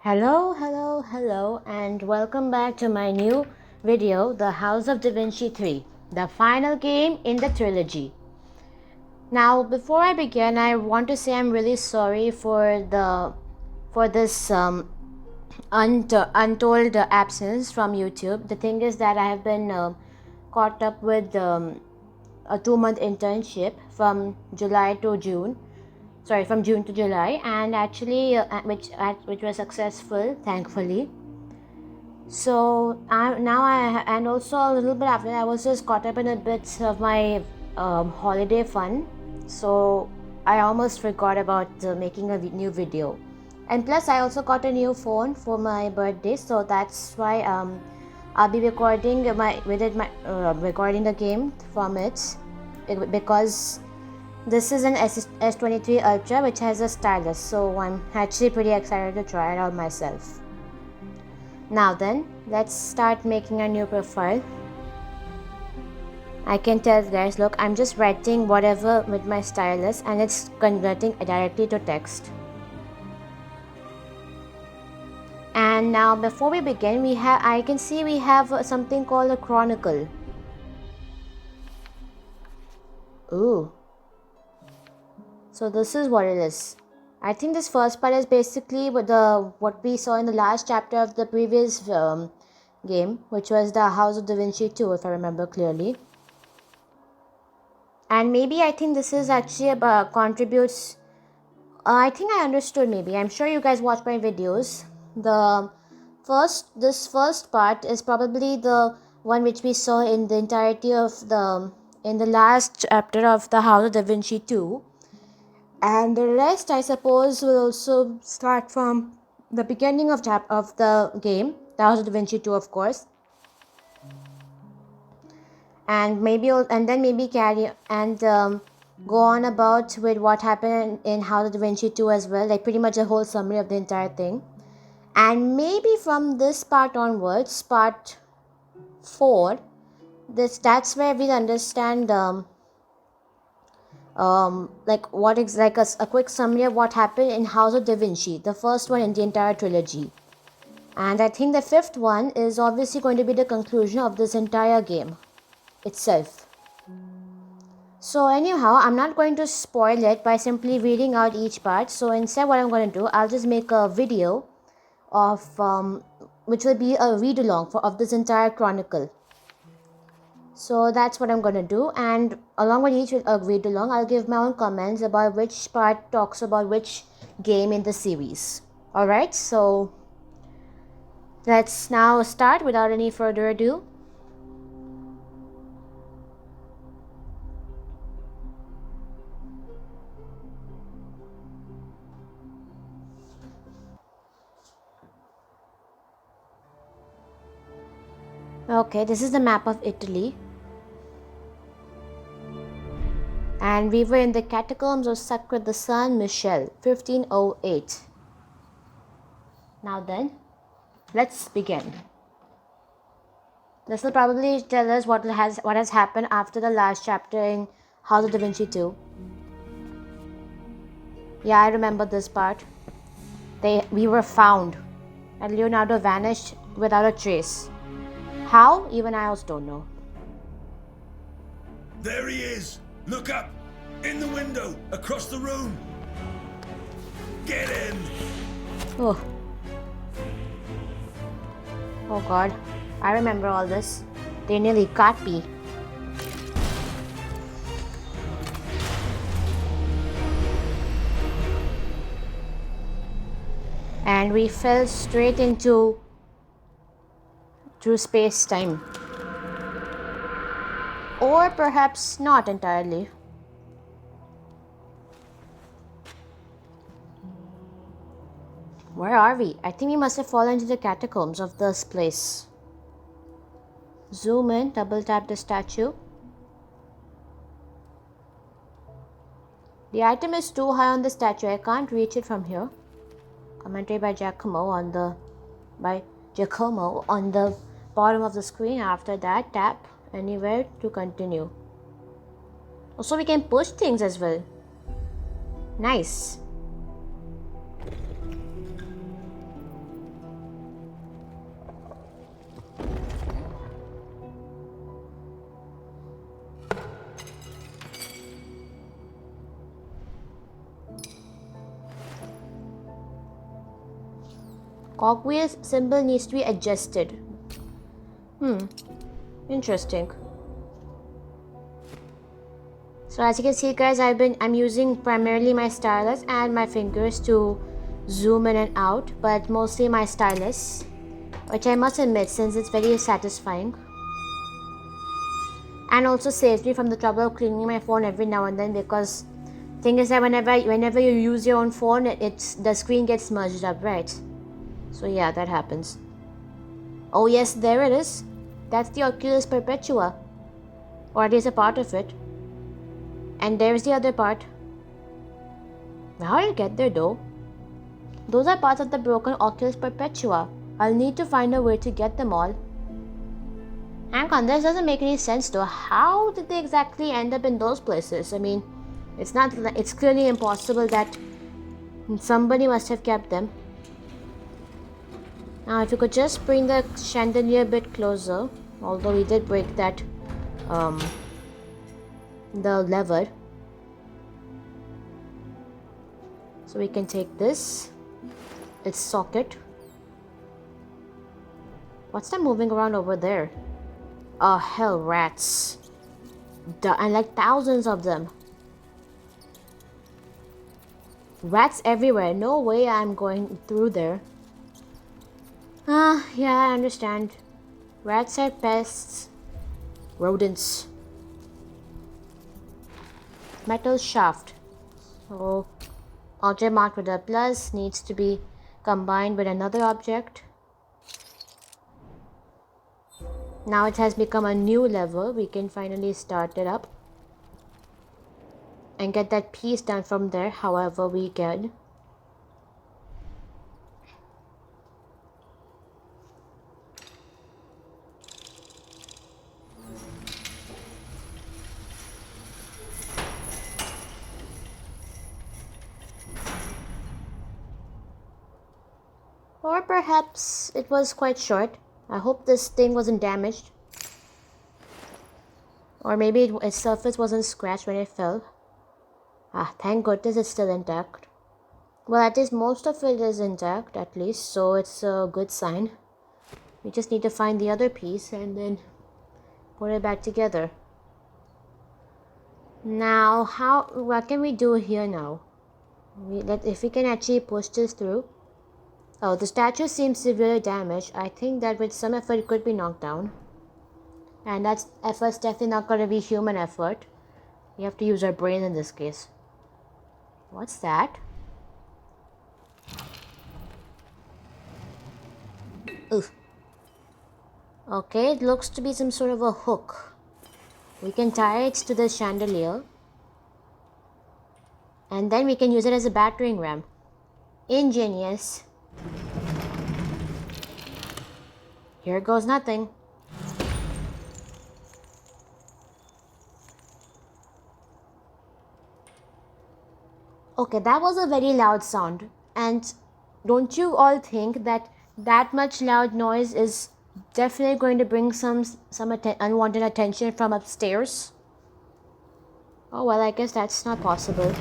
Hello, and welcome back to my new video, The House of Da Vinci 3, the final game in the trilogy. Now, before I begin, I want to say I'm really sorry for this untold absence from YouTube. The thing is that I have been caught up with a 2-month internship from June to July, and actually, which was successful, thankfully. So and also a little bit after that, I was just caught up in a bit of my holiday fun. So I almost forgot about making a new video. And plus, I also got a new phone for my birthday, so that's why I'll be recording recording the game from it because this is an S23 Ultra which has a stylus, so I'm actually pretty excited to try it out myself. Now then, let's start making a new profile. I can tell guys, look, I'm just writing whatever with my stylus and it's converting directly to text. And now before we begin, I can see we have something called a chronicle. Ooh. So this is what it is. I think this first part is basically what we saw in the last chapter of the previous game, which was the House of Da Vinci 2, if I remember clearly. And maybe I think this is actually about contributes. I think I understood. Maybe I'm sure you guys watch my videos. This first part is probably the one which we saw in the entirety of in the last chapter of the House of Da Vinci 2. And the rest, I suppose, will also start from the beginning of the game, the House of Da Vinci 2, of course, and then maybe carry and go on about with what happened in House of Da Vinci 2 as well, like pretty much a whole summary of the entire thing. And maybe from this part onwards, part 4, that's where we'll understand. A quick summary of what happened in House of Da Vinci, the first one in the entire trilogy. And I think the 5th one is obviously going to be the conclusion of this entire game itself. So anyhow, I'm not going to spoil it by simply reading out each part. So instead what I'm going to do, I'll just make a video of which will be a read along of this entire chronicle. So that's what I'm going to do, and along with each read along, I'll give my own comments about which part talks about which game in the series. Alright, so let's now start without any further ado. Okay, this is the map of Italy. And we were in the Catacombs of Sacra the San Michele, 1508. Now then, let's begin. This will probably tell us what has happened after the last chapter in House of Da Vinci 2. Yeah, I remember this part. We were found, and Leonardo vanished without a trace. How? Even I also don't know. There he is! Look up! In the window! Across the room! Get in! Oh. Oh god. I remember all this. They nearly got me. And we fell straight into space-time. Or perhaps not entirely. Where are we? I think we must have fallen into the catacombs of this place. Zoom in, double tap the statue. The item is too high on the statue. I can't reach it from here. Commentary by Giacomo on the bottom of the screen. After that, tap anywhere to continue. Also, we can push things as well. Nice. Cogwheel symbol needs to be adjusted. Interesting. So as you can see, guys, I'm using primarily my stylus and my fingers to zoom in and out, but mostly my stylus, which I must admit, since it's very satisfying and also saves me from the trouble of cleaning my phone every now and then, because thing is that whenever you use your own phone, the screen gets smudged up, right? So yeah, that happens. Oh yes, there it is. That's the Oculus Perpetua, or at least a part of it. And there's the other part. How did it get there though? Those are parts of the broken Oculus Perpetua. I'll need to find a way to get them all. Hang on, this doesn't make any sense though. How did they exactly end up in those places? I mean, it's clearly impossible that somebody must have kept them. Now if you could just bring the chandelier a bit closer, although we did break that the lever. So we can take this, its socket. What's that moving around over there? Oh hell, rats. And like thousands of them. Rats everywhere. No way I'm going through there. Yeah, I understand. Rats are pests. Rodents. Metal shaft. So, object marked with a plus needs to be combined with another object. Now it has become a new level. We can finally start it up and get that piece down from there however we can. Or perhaps it was quite short. I hope this thing wasn't damaged. Or maybe its surface wasn't scratched when it fell. Thank goodness it's still intact. Well, at least most of it is intact, at least, so it's a good sign. We just need to find the other piece and then put it back together. Now, what can we do here now? If we can actually push this through. Oh, the statue seems severely damaged. I think that with some effort it could be knocked down. And that effort's definitely not going to be human effort. We have to use our brain in this case. What's that? Ugh. Okay, it looks to be some sort of a hook. We can tie it to the chandelier. And then we can use it as a battering ram. Ingenious. Here goes nothing. Okay, that was a very loud sound. And don't you all think that much loud noise is definitely going to bring some unwanted attention from upstairs? Oh well, I guess that's not possible.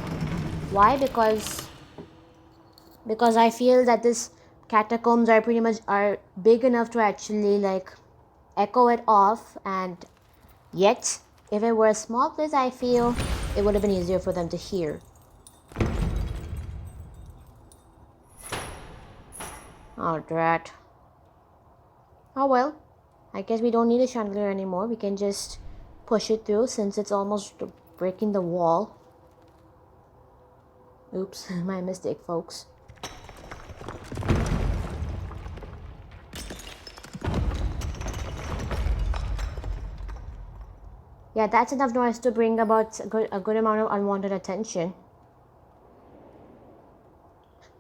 Why? Because I feel that this catacombs are big enough to actually like echo it off, and yet if it were a small place, I feel it would have been easier for them to hear. Oh drat. Oh well, I guess we don't need a chandelier anymore. We can just push it through since it's almost breaking the wall. Oops, my mistake, folks. Yeah, that's enough noise to bring about a good amount of unwanted attention.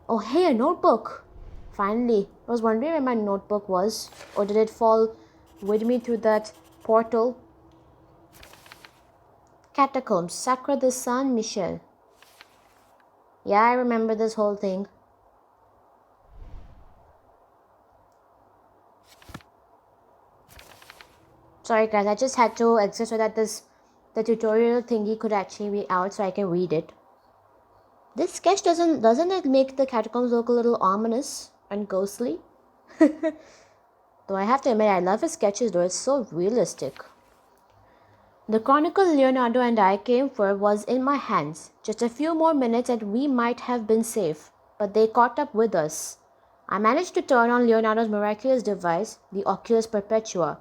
Oh hey, a notebook! Finally, I was wondering where my notebook was. Or did it fall with me through that portal? Catacombs, Sacra the San Michele. Yeah, I remember this whole thing. Sorry guys, I just had to exit so that the tutorial thingy could actually be out so I can read it. This sketch doesn't it make the catacombs look a little ominous and ghostly? Though I have to admit, I love his sketches though, it's so realistic. The chronicle Leonardo and I came for was in my hands. Just a few more minutes and we might have been safe, but they caught up with us. I managed to turn on Leonardo's miraculous device, the Oculus Perpetua,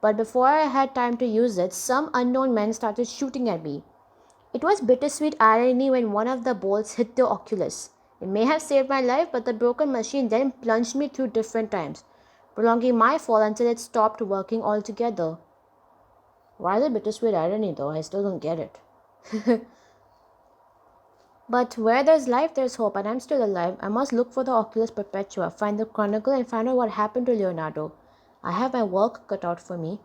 but before I had time to use it, some unknown men started shooting at me. It was bittersweet irony when one of the bolts hit the Oculus. It may have saved my life, but the broken machine then plunged me through different times, prolonging my fall until it stopped working altogether. Why the bittersweet irony though? I still don't get it. But where there's life, there's hope, and I'm still alive. I must look for the Oculus Perpetua, find the chronicle, and find out what happened to Leonardo. I have my work cut out for me.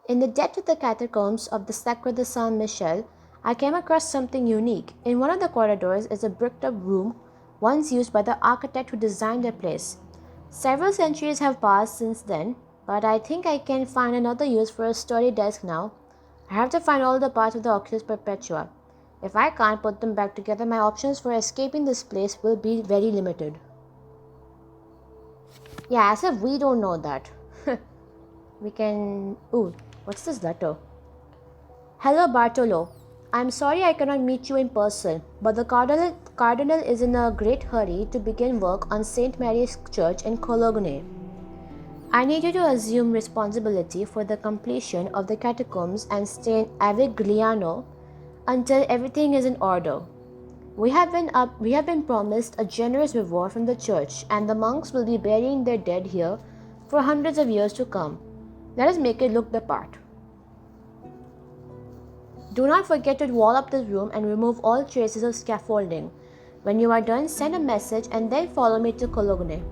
In the depth of the catacombs of the Sacra de San Michele, I came across something unique. In one of the corridors is a bricked-up room, once used by the architect who designed the place. Several centuries have passed since then, but I think I can find another use for a sturdy desk now. I have to find all the parts of the Oculus Perpetua. If I can't put them back together, my options for escaping this place will be very limited. Yeah, as if we don't know that. We can... Ooh, what's this letter? Hello, Bartolo. I'm sorry I cannot meet you in person, but the cardinal is in a great hurry to begin work on St. Mary's Church in Cologne. I need you to assume responsibility for the completion of the catacombs and St. Avigliano until everything is in order. We have been promised a generous reward from the church, and the monks will be burying their dead here for hundreds of years to come. Let us make it look the part. Do not forget to wall up this room and remove all traces of scaffolding. When you are done, send a message and then follow me to Cologne.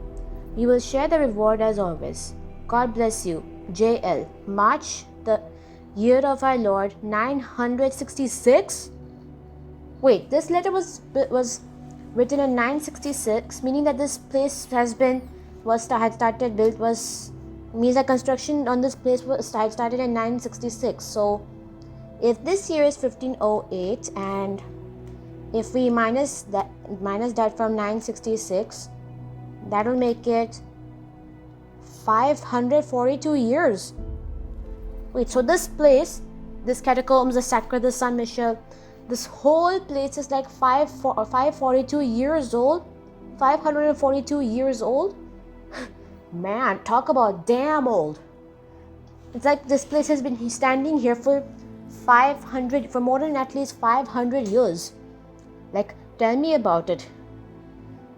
You will share the reward as always. God bless you. J.L. March, the year of our Lord, 966? Wait, this letter was written in 966, meaning that this place means that construction on this place started in 966. So, if this year is 1508 and if we minus that from 966, that will make it 542 years. Wait, so this place, this catacombs, the Sacra de San Michele, this whole place is like 542 years old? 542 years old? Man, talk about damn old. It's like this place has been standing here for more than at least 500 years. Like, tell me about it.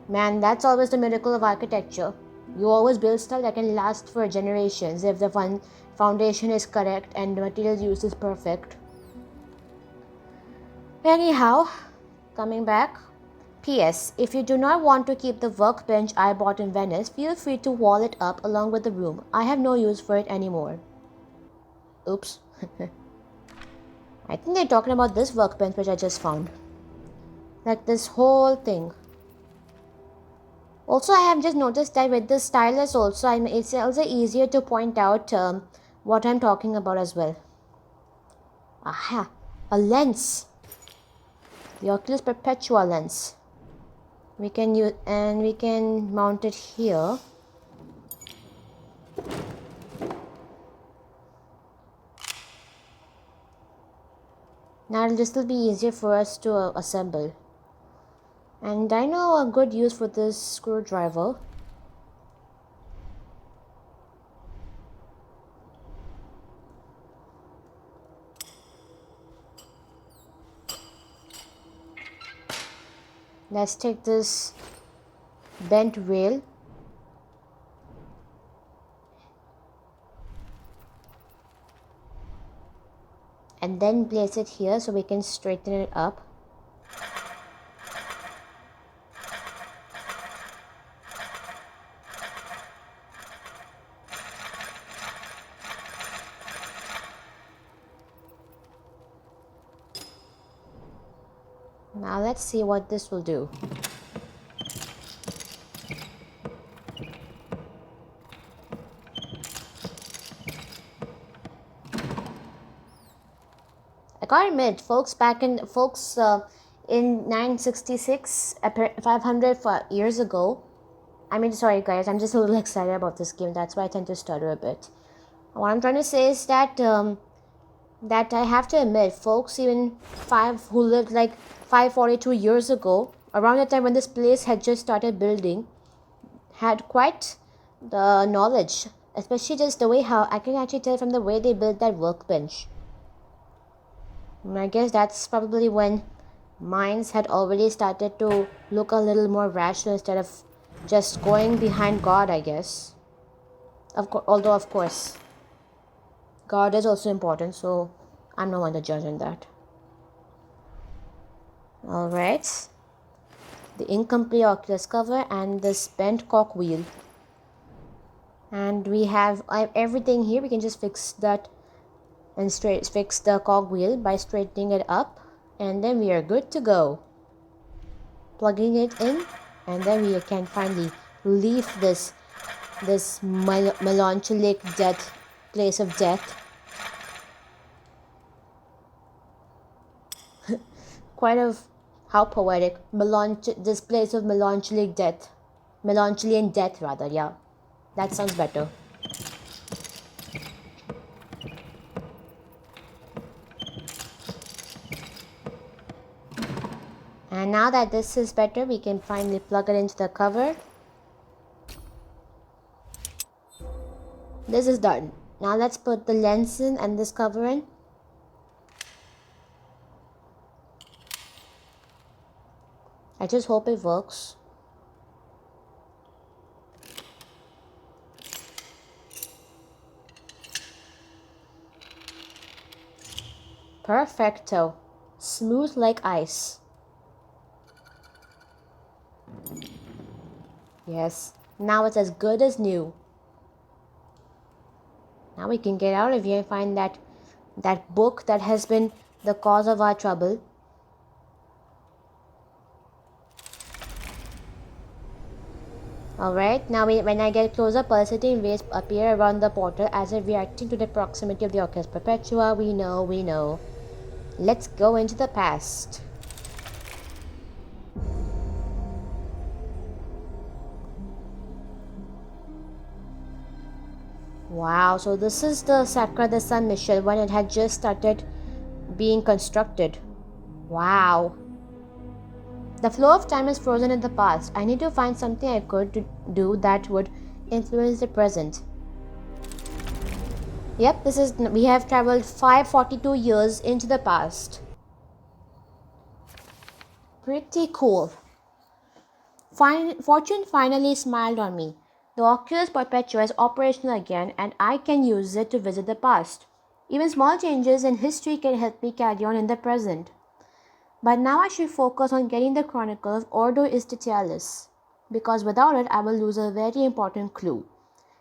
Man, that's always the miracle of architecture. You always build stuff that can last for generations if the foundation is correct and the material use is perfect. Anyhow, coming back. P.S. If you do not want to keep the workbench I bought in Venice, feel free to wall it up along with the room. I have no use for it anymore. Oops. I think they're talking about this workbench which I just found. Like this whole thing. Also, I have just noticed that with this stylus also, it's also easier to point out what I'm talking about as well. Aha! A lens! The Oculus Perpetua lens. We can use, and we can mount it here. Now this will be easier for us to assemble. And I know a good use for this screwdriver. Let's take this bent rail and then place it here so we can straighten it up. Now let's see what this will do. I gotta admit, folks in 966, 500 years ago, I mean, sorry guys, I'm just a little excited about this game. That's why I tend to stutter a bit. What I'm trying to say is that that I have to admit, folks even who lived like 542 years ago, around the time when this place had just started building, had quite the knowledge, especially just the way how I can actually tell from the way they built that workbench. And I guess that's probably when minds had already started to look a little more rational instead of just going behind God, I guess. Although of course God is also important, so I'm no one to judge on that. Alright. The incomplete Oculus cover and this bent cock wheel. And we have everything here. We can just fix that and fix the cog wheel by straightening it up, and then we are good to go. Plugging it in, and then we can finally leave this melancholic place of death. Quite of how poetic. This place of melancholic death. Melancholy death rather, yeah. That sounds better. And now that this is better, we can finally plug it into the cover. This is done. Now let's put the lens in and this cover in. I just hope it works. Perfecto. Smooth like ice. Yes, now it's as good as new. Now we can get out of here and find that book that has been the cause of our trouble. Alright, now when I get closer, pulsating waves appear around the portal as if reacting to the proximity of the Oculus Perpetua. We know. Let's go into the past. Wow, so this is the Sacra de San Michele when it had just started being constructed. Wow. The flow of time is frozen in the past. I need to find something I could do that would influence the present. Yep, we have traveled 542 years into the past. Pretty cool. Fortune finally smiled on me. The Oculus Perpetua is operational again and I can use it to visit the past. Even small changes in history can help me carry on in the present. But now I should focus on getting the Chronicle of Ordo Justitialis, because without it I will lose a very important clue.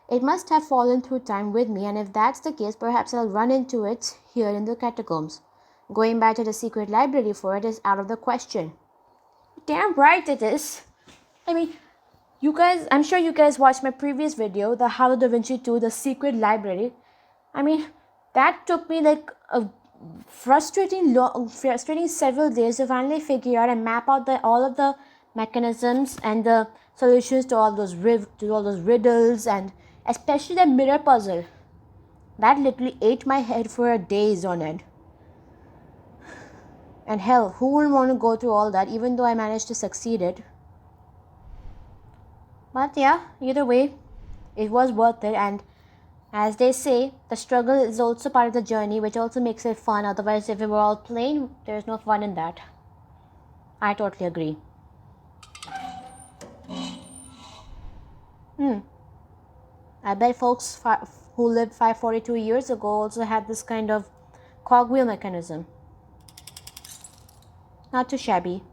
It must have fallen through time with me, and if that's the case, perhaps I'll run into it here in the Catacombs. Going back to the secret library for it is out of the question. Damn right it is. I mean, I'm sure you guys watched my previous video, the How Da Vinci 2, the secret library. I mean, that took me like a frustrating several days to finally figure out and map out all of the mechanisms and the solutions to all those riddles, and especially the mirror puzzle. That literally ate my head for days on end. And hell, who would want to go through all that, even though I managed to succeed it? But yeah, either way, it was worth it, and as they say, the struggle is also part of the journey, which also makes it fun. Otherwise, if it were all plain, there's no fun in that. I totally agree. I bet folks who lived 542 years ago also had this kind of cogwheel mechanism. Not too shabby.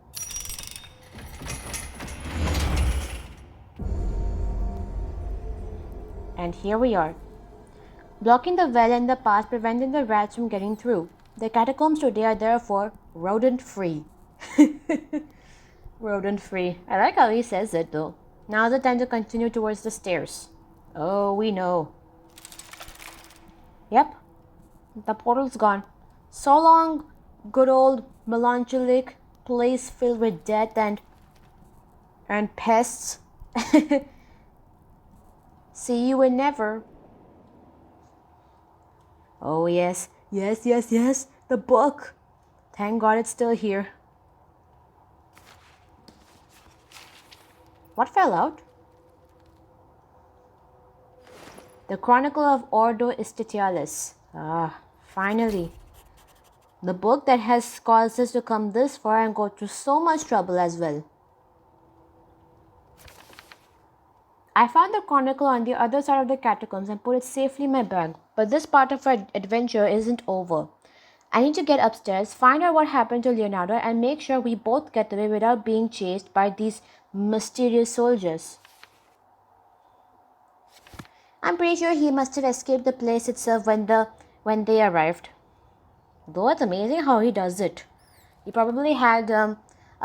And here we are. Blocking the well in the past, preventing the rats from getting through. The catacombs today are therefore rodent-free. Rodent-free. I like how he says it though. Now's the time to continue towards the stairs. Oh, we know. Yep. The portal's gone. So long, good old melancholic place filled with death and pests. See you in never. Oh, yes. Yes. The book. Thank God it's still here. What fell out? The Chronicle of Ordo Istitialis. Ah, finally. The book that has caused us to come this far and go through so much trouble as well. I found the chronicle on the other side of the catacombs and put it safely in my bag. But this part of our adventure isn't over. I need to get upstairs, find out what happened to Leonardo, and make sure we both get away without being chased by these mysterious soldiers. I'm pretty sure he must have escaped the place itself when they arrived. Though it's amazing how he does it. He probably had a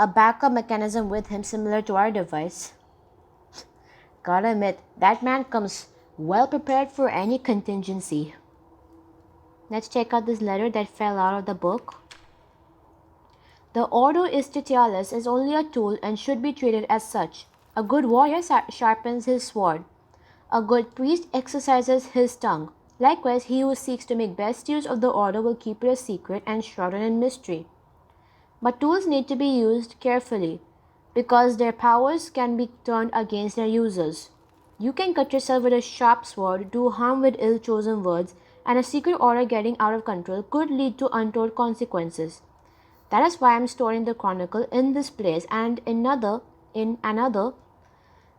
backup mechanism with him similar to our device. Gotta admit, that man comes well prepared for any contingency. Let's check out this letter that fell out of the book. The Ordo Istitialis is only a tool and should be treated as such. A good warrior sharpens his sword. A good priest exercises his tongue. Likewise, he who seeks to make best use of the order will keep it a secret and shrouded in mystery. But tools need to be used carefully, because their powers can be turned against their users. You can cut yourself with a sharp sword, do harm with ill-chosen words, and a secret order getting out of control could lead to untold consequences. That is why I am storing the chronicle in this place, and in another,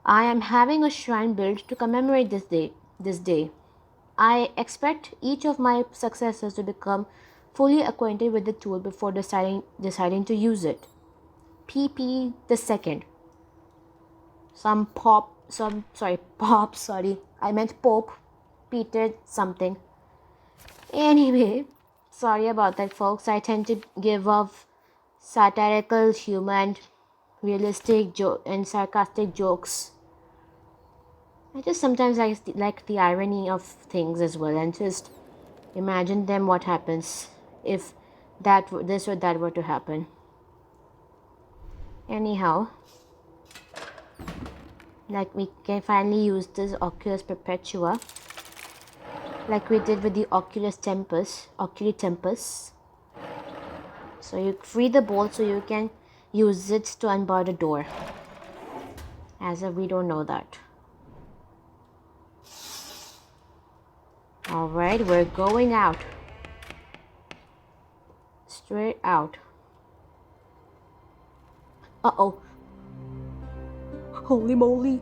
I am having a shrine built to commemorate this day. I expect each of my successors to become fully acquainted with the tool before deciding to use it. PP the second. I meant Pope Peter something. Anyway, sorry about that, folks. I tend to give off satirical, humor, and realistic and sarcastic jokes. I just sometimes like the irony of things as well, and just imagine them what happens if this or that were to happen. Anyhow, like we can finally use this Oculus Perpetua, like we did with the Oculi Tempus. So you free the bolt so you can use it to unbar the door. As if we don't know that. Alright, we're going out. Straight out. Uh-oh. Holy moly.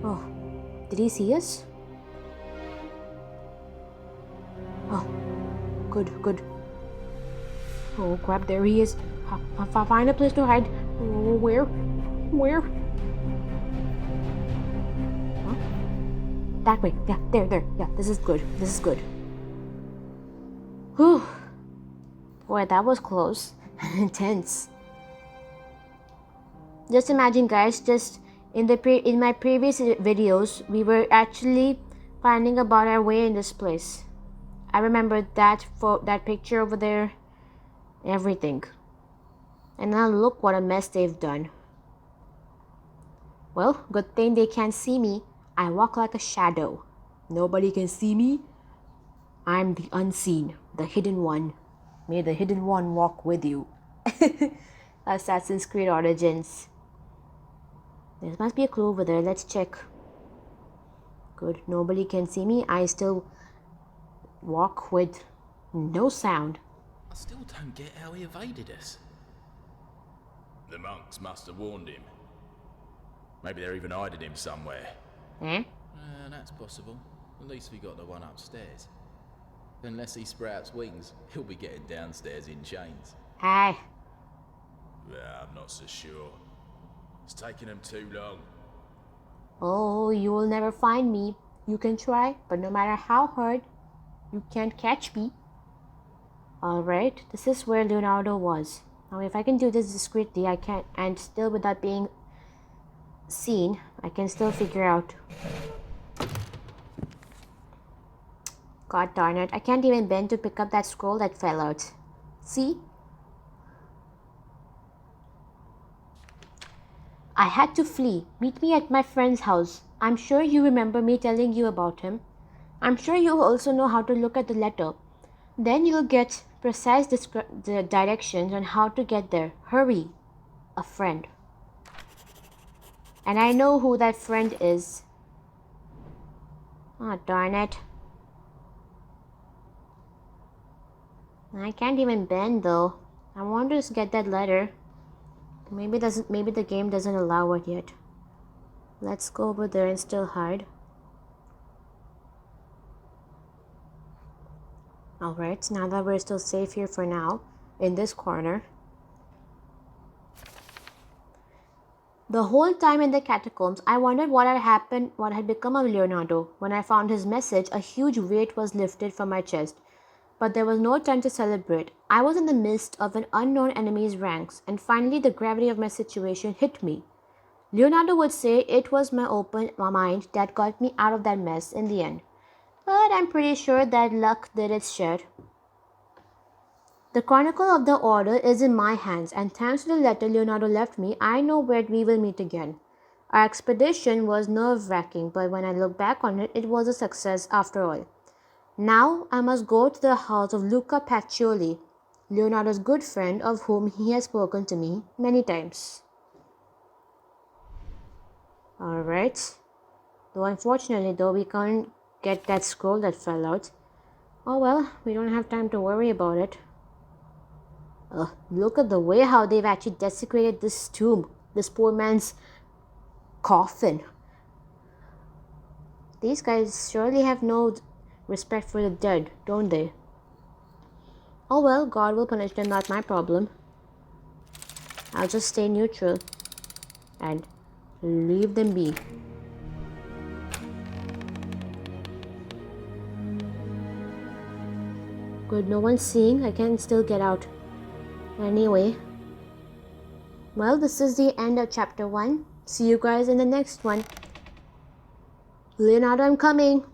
Oh, did he see us? Oh, good. Oh crap, there he is. Find a place to hide. Oh, where? Huh? That way. Yeah, there. Yeah, this is good. Whew. Boy, that was close and intense. Just imagine, guys, just in my previous videos, we were actually finding about our way in this place. I remember that picture over there, everything. And now look what a mess they've done. Well, good thing they can't see me. I walk like a shadow. Nobody can see me. I'm the unseen, the hidden one. May the hidden one walk with you. Assassin's Creed Origins. There must be a clue over there. Let's check. Good. Nobody can see me. I still walk with no sound. I still don't get how he evaded us. The monks must have warned him. Maybe they're even hiding him somewhere. That's possible. At least we got the one upstairs. Unless he sprouts wings, he'll be getting downstairs in chains. Hi. Yeah, I'm not so sure. It's taking him too long. Oh, you will never find me. You can try, but no matter how hard, you can't catch me. Alright, this is where Leonardo was. Now if I can do this discreetly, I can, and still without being seen, I can still figure out. God darn it, I can't even bend to pick up that scroll that fell out. See? I had to flee. Meet me at my friend's house. I'm sure you remember me telling you about him. I'm sure you also know how to look at the letter. Then you'll get precise the directions on how to get there. Hurry. A friend. And I know who that friend is. Oh, darn it. I can't even bend though. I want to just get that letter. Maybe the game doesn't allow it yet. Let's go over there and still hide. Alright, now that we're still safe here for now, in this corner. The whole time in the catacombs, I wondered what had happened, what had become of Leonardo. When I found his message, a huge weight was lifted from my chest. But there was no time to celebrate. I was in the midst of an unknown enemy's ranks, and finally the gravity of my situation hit me. Leonardo would say it was my open mind that got me out of that mess in the end. But I'm pretty sure that luck did its share. The chronicle of the order is in my hands, and thanks to the letter Leonardo left me, I know where we will meet again. Our expedition was nerve-wracking, but when I look back on it, it was a success after all. Now I must go to the house of Luca Pacioli, Leonardo's good friend of whom he has spoken to me many times. Alright. Though unfortunately we can't get that scroll that fell out. Oh well, we don't have time to worry about it. Look at the way how they've actually desecrated this tomb, this poor man's coffin. These guys surely have no respect for the dead, don't they? Oh well, God will punish them, not my problem. I'll just stay neutral and leave them be. Good, no one's seeing. I can still get out. Anyway. Well, this is the end of chapter 1. See you guys in the next one. Leonardo, I'm coming.